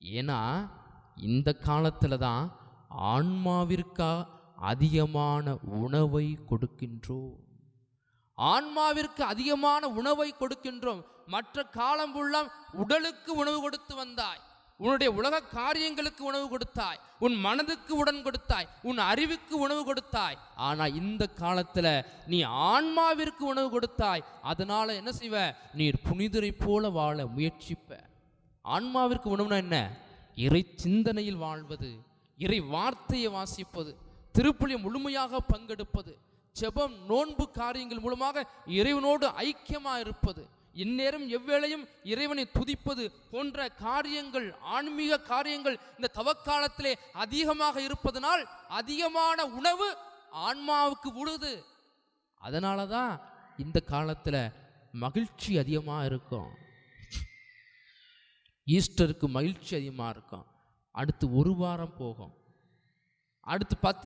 ஏன்னா இந்த காலத்தில் தான் ஆன்மாவிற்கா அதிகமான உணவை கொடுக்கின்றோம். ஆன்மாவிற்கு அதிகமான உணவை கொடுக்கின்றோம். மற்ற காலம் ஃபுல்லாம் உடலுக்கு உணவு கொடுத்து வந்தாய், உன்னுடைய உலக காரியங்களுக்கு உணவு கொடுத்தாய், உன் மனதுக்கு உடன் கொடுத்தாய், உன் அறிவுக்கு உணவு கொடுத்தாய். ஆனால் இந்த காலத்தில் நீ ஆன்மாவிற்கு உணவு கொடுத்தாய். அதனால என்ன செய்வ? நீர் புனிதரை போல வாழ முயற்சிப்ப. ஆன்மாவிற்கு உணவுனா என்ன? இறை சிந்தனையில் வாழ்வது, இறை வார்த்தையை வாசிப்பது, திருப்பலி முழுமையாக பங்கெடுப்பது, ஜெபம் நோன்பு காரியங்கள் மூலமாக இறைவனோடு ஐக்கியமாக இருப்பது, இந்நேரம் எவ்வேளையும் இறைவனை துதிப்பது போன்ற காரியங்கள், ஆன்மீக காரியங்கள் இந்த தவக்காலத்திலே அதிகமாக இருப்பதனால் அதிகமான உணவு ஆன்மாவுக்கு விடுது. அதனால தான் இந்த காலத்தில் மகிழ்ச்சி அதிகமாக இருக்கும். ஈஸ்டருக்கு மகிழ்ச்சி அதிகமாக இருக்கும். அடுத்து ஒரு வாரம் போகும், அடுத்து 10